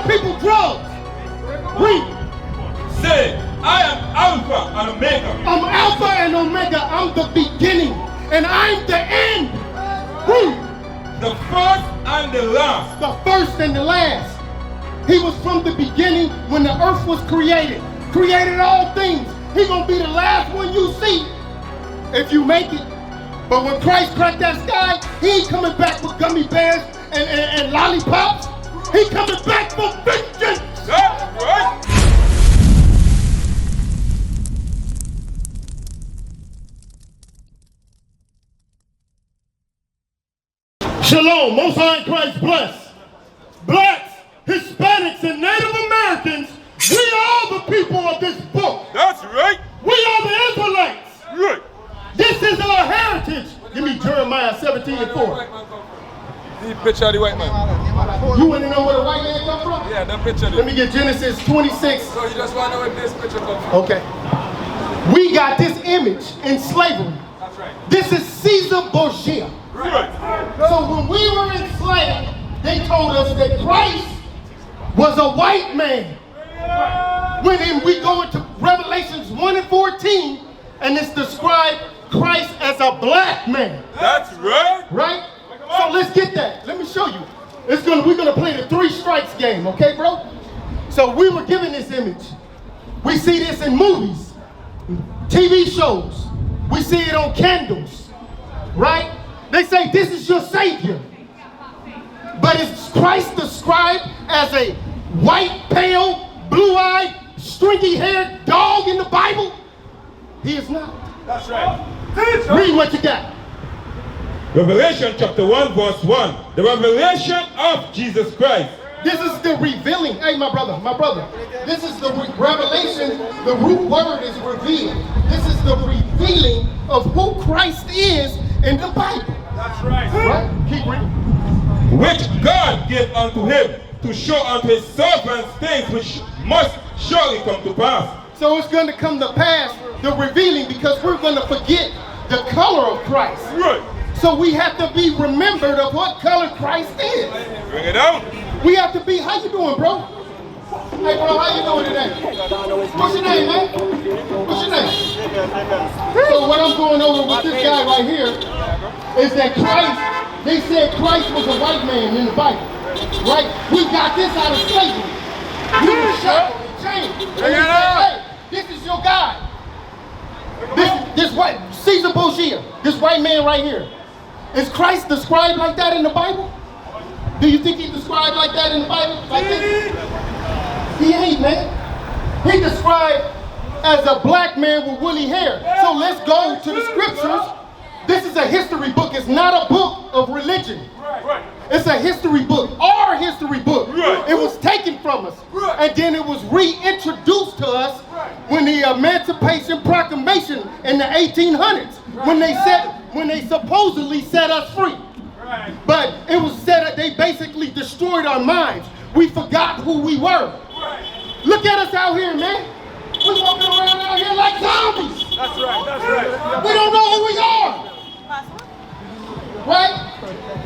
sell people drugs. Read. Say, I am Alpha and Omega. I'm Alpha and Omega. I'm the beginning and I'm the end. Read. The first and the last. The first and the last. He was from the beginning when the earth was created. Created all things. He's going to be the last one you see if you make it. But when Christ cracked that sky, he ain't coming back with gummy bears and lollipops. He coming back for vengeance. That's right. Shalom, Most High in Christ bless. Blacks, Hispanics, and Native Americans, we are the people of this book. That's right. We are the Israelites. Right. This is our heritage. Give me Jeremiah 17:4. The picture of the white man. You want to know where the white man come from? Yeah, that picture. Let me get Genesis 26. So you just want to know where this picture comes from? Okay. We got this image in slavery. That's right. This is Caesar Borgia. Right. So when we were enslaved, they told us that Christ was a white man. When we go into Revelations 1 and 14, and it's described Christ as a black man. That's right. Right? So let's get that. Let me show you. We're gonna play the 3 strikes game, okay, bro? So we were given this image. We see this in movies, TV shows. We see it on candles, right? They say this is your savior. But is Christ described as a white, pale, blue-eyed, stringy-haired dog in the Bible? He is not. That's right. Read what you got. Revelation chapter 1 verse 1. The revelation of Jesus Christ. This is the revealing. Hey, my brother. This is the revelation. The root word is revealed. This is the revealing of who Christ is in the Bible. That's right. Right? Keep reading. Which God gave unto him to show unto his servants things which must surely come to pass. So it's going to come to pass, the revealing, because we're going to forget the color of Christ. Right. So we have to be remembered of what color Christ is. Bring it out. We have to be, how you doing, bro? Hey, bro, how you doing today? What's your name, man? What's your name? So what I'm going over with this guy right here is that Christ, they said Christ was a white man in the Bible, right? We got this out of slavery. We were shackled and chained. And they said, hey, this is your God. This white, Caesar Borgia, this white man right here. Is Christ described like that in the Bible? Do you think he's described like that in the Bible? Like this? He ain't, man. He described as a black man with woolly hair. So let's go to the scriptures. This is a history book. It's not a book of religion. It's a history book, our history book. It was taken from us. And then it was reintroduced to us when the Emancipation Proclamation in the 1800s, when they supposedly set us free. But it was said that they basically destroyed our minds. We forgot who we were. Look at us out here, man. We're walking around out here like zombies. That's right. We don't know who we are. Right?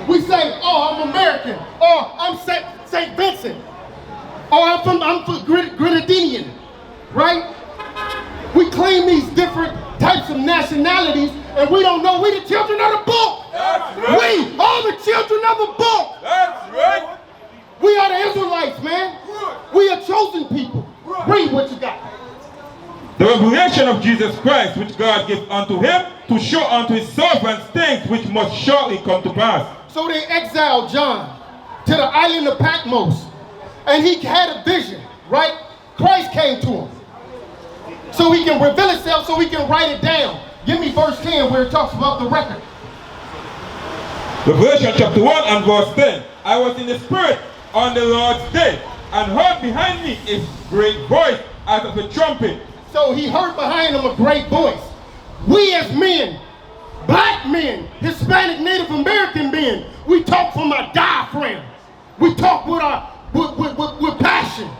We say, oh, I'm American, or I'm St. Vincent, or I'm Grenadinian, right? We claim these different types of nationalities, and we don't know we the children of the book. That's right. We are the children of the book. That's right. We are the Israelites, man. We are chosen people. Read what you got. The revelation of Jesus Christ, which God gave unto him to show unto his servants things which must shortly come to pass. So they exiled John to the island of Patmos, and he had a vision, right? Christ came to him, so he can reveal himself, so he can write it down. Give me verse 10 where it talks about the record. Revelation chapter 1 and verse 10. I was in the spirit on the Lord's day, and heard behind me a great voice as of a trumpet. So he heard behind him a great voice. We as men, black men, Hispanic, Native American men, we talk from our diaphragm. We talk with passion.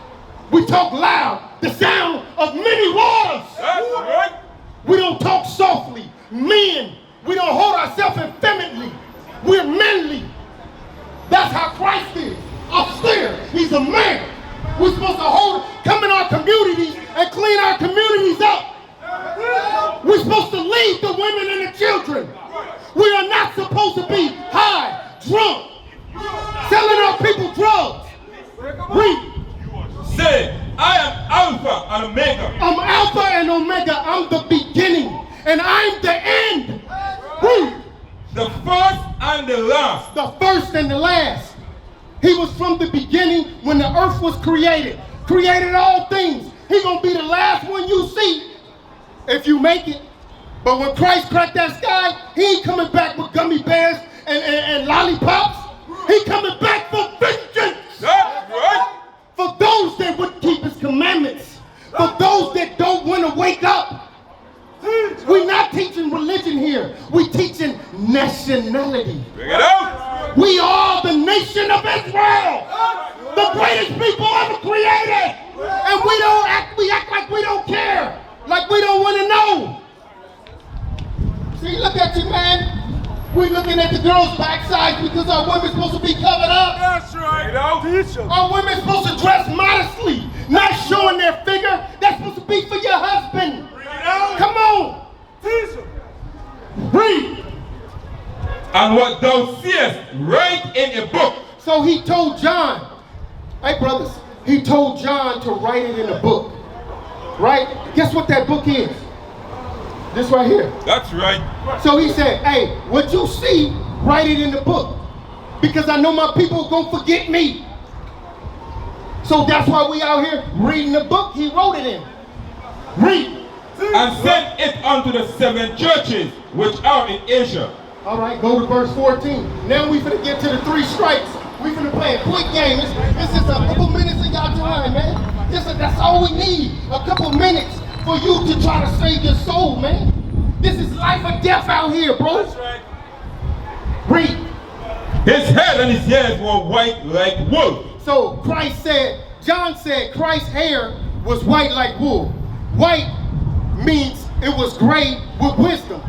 We talk loud. The sound of many waters. That's right. We don't talk softly. Men, we don't hold ourselves effeminately. We're manly. That's how Christ is. Upstairs, he's a man. when he's up. We're supposed to lead the women and the children. We are not supposed to be high, drunk, selling our people drugs. Read. Say, I am Alpha and Omega. I'm Alpha and Omega. I'm the beginning and I'm the end. Read. The first and the last. The first and the last. He was from the beginning when the earth was created. Created all things. He's going to be the last one you see if you make it. But when Christ cracked that sky, he ain't coming back with gummy bears and lollipops. He coming back for vengeance. That's right. For those that would keep his commandments. For those that don't want to wake up. We're not teaching religion here. We're teaching nationality. Bring it out. We are the nation of Israel. The greatest people ever created. And we act like we don't care. Like we don't want to know. See, look at you, man. We're looking at the girls' backsides because our women's supposed to be covered up. That's right. Our women's supposed to dress modestly, not showing their figure. That's supposed to be for your husband. Come on. Read. And what thou seest, write in a book. So he told John, hey brothers, he told John to write it in a book. Right? Guess what that book is? This right here. That's right. So he said, hey, what you see, write it in the book. Because I know my people are going to forget me. So that's why we out here reading the book he wrote it in. Read. And send it unto the 7 churches which are in Asia. All right, go to verse 14. Now we finna get to the 3 strikes. We finna play a quick game. This is a couple minutes in y'all time, man. That's all we need. A couple minutes for you to try to save your soul, man. This is life or death out here, bro. That's right. Read. His head and his ears were white like wool. So John said Christ's hair was white like wool. White means it was gray with wisdom.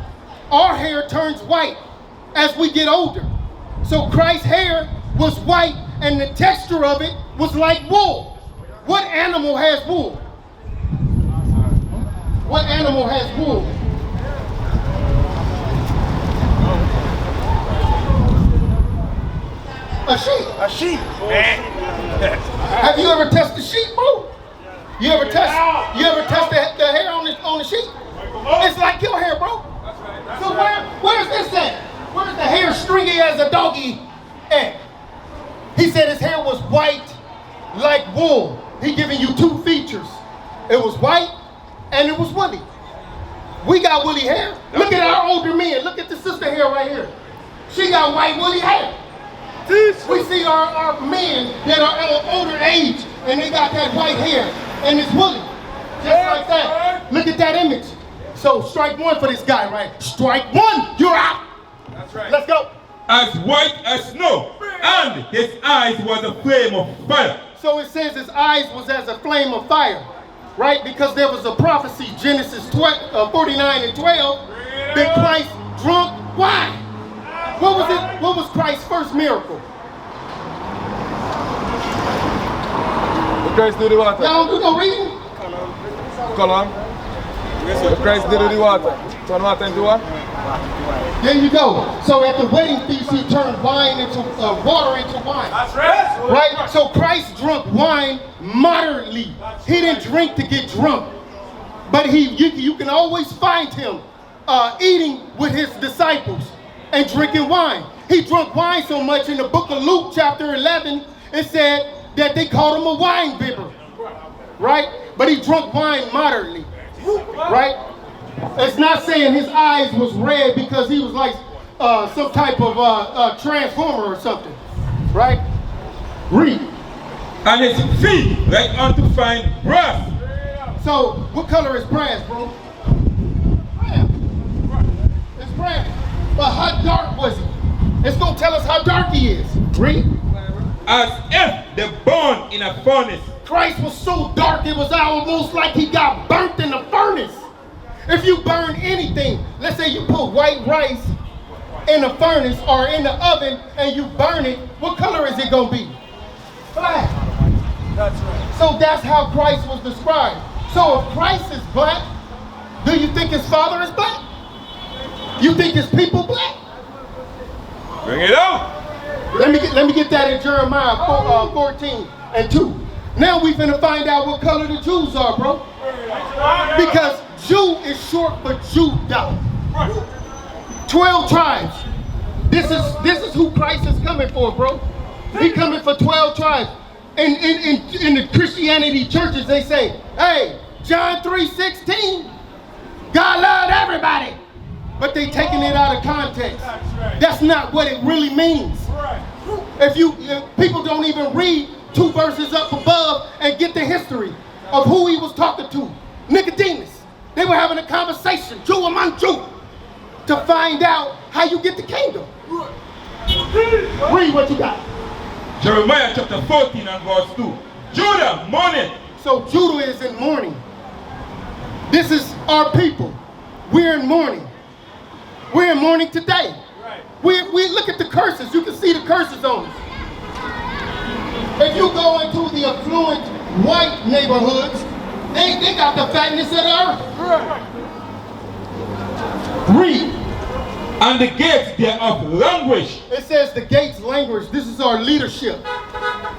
Our hair turns white as we get older. So Christ's hair was white and the texture of it was like wool. What animal has wool? What animal has wool? A sheep. A sheep. Have you ever touched a sheep, bro? You ever touch the hair on the sheep? It's like your hair, bro. So where's this at? Where's the hair stringy as a doggy at? He said his hair was white like wool. He giving you 2 features. It was white and it was woolly. We got woolly hair. Look at our older men. Look at the sister here right here. She got white woolly hair. We see our men that are at an older age and they got that white hair and it's woolly. Just like that. Look at that image. So strike 1 for this guy, right? Strike 1, you're out. That's right. Let's go. As white as snow, and his eyes was a flame of fire. So it says his eyes was as a flame of fire, right? Because there was a prophecy, Genesis 49 and 12, that Christ drunk wine. What was it? What was Christ's first miracle? What Christ do the water? Y'all don't do no reading? Column. What Christ did to the water? Turn water into what? There you go. So at the wedding feast, he turned wine into water into wine. That's right. Right? So Christ drank wine moderately. He didn't drink to get drunk. But you can always find him eating with his disciples and drinking wine. He drank wine so much in the book of Luke chapter 11, it said that they called him a wine bibber. Right? But he drank wine moderately. Right? It's not saying his eyes was red because he was like some type of transformer or something. Right? Read. And his feet like unto fine brass. So, what color is brass, bro? Brown. It's brown. But how dark was he? It's going to tell us how dark he is. Read. As if they burned in a furnace. Christ was so dark it was almost like he got burnt in the furnace. If you burn anything, let's say you put white rice in a furnace or in the oven and you burn it, what color is it going to be? Black. That's right. So that's how Christ was described. So if Christ is black, do you think his father is black? You think his people black? Bring it out. Let me get that in Jeremiah 14:2. Now we finna find out what color the Jews are, bro. Because Jew is short for Judah. 12 tribes. This is who Christ is coming for, bro. He coming for 12 tribes. In the Christianity churches, they say, hey, John 3:16, God loved everybody. But they taking it out of context. That's not what it really means. If people don't even read 2 verses up above and get the history of who he was talking to. Nicodemus. They were having a conversation, Jew among Jew, to find out how you get the kingdom. Read what you got. Jeremiah chapter 14 and verse 2. Judah, mourning. So Judah is in mourning. This is our people. We're in mourning. We're in mourning today. We look at the curses. You can see the curses on us. If you go into the affluent white neighborhoods, they got the fatness of the earth. Read. And the gates thereof languish. It says the gates languish. This is our leadership.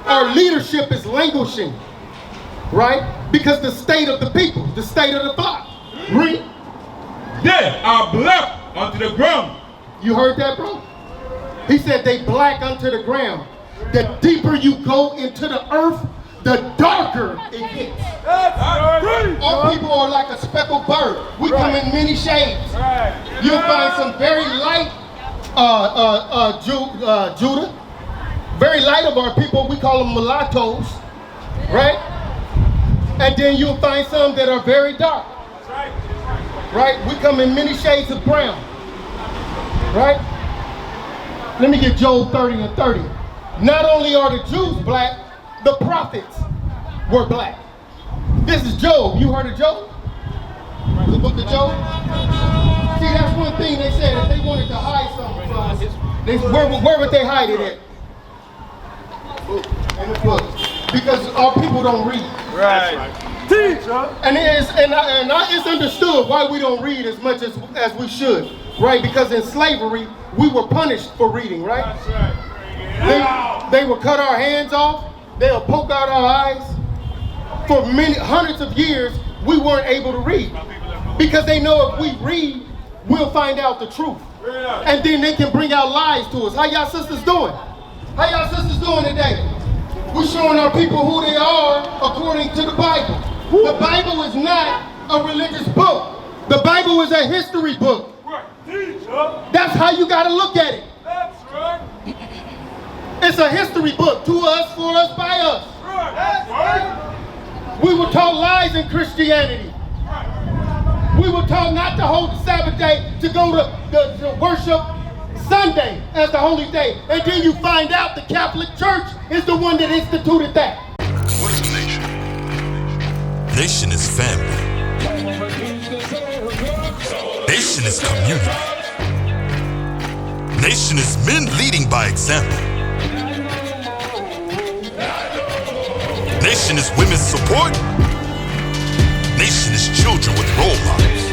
Our leadership is languishing, right? Because the state of the people, the state of the flock. Read. They are black unto the ground. You heard that, bro? He said they black unto the ground. The deeper you go into the earth, the darker it gets. Our people are like a speckled bird. We come in many shades. You'll find some very light Judah. Very light of our people, we call them mulattoes. Right? And then you'll find some that are very dark. Right? We come in many shades of brown. Right? Let me get Job 30:30. Not only are the Jews black, the prophets were black. This is Job. You heard of Job? The book of Job? See, that's one thing they said. If they wanted to hide something from us, where would they hide it at? In the book. Because our people don't read. Right. And it's understood why we don't read as much as we should, right? Because in slavery, we were punished for reading, right? That's right. They would cut our hands off. They would poke out our eyes. For hundreds of years, we weren't able to read. Because they know if we read, we'll find out the truth. And then they can bring out lies to us. How y'all sisters doing? How y'all sisters doing today? We're showing our people who they are according to the Bible. The Bible is not a religious book. The Bible is a history book. That's how you got to look at it. That's right. It's a history book. To us, for us, by us. That's right. We were taught lies in Christianity. We were taught not to hold the Sabbath day, to go to worship Sunday as the holy day. And then you find out the Catholic Church is the one that instituted that. What is a nation? Nation is family. Nation is community. Nation is men leading by example. Nation is women's support. Nation is children with role models.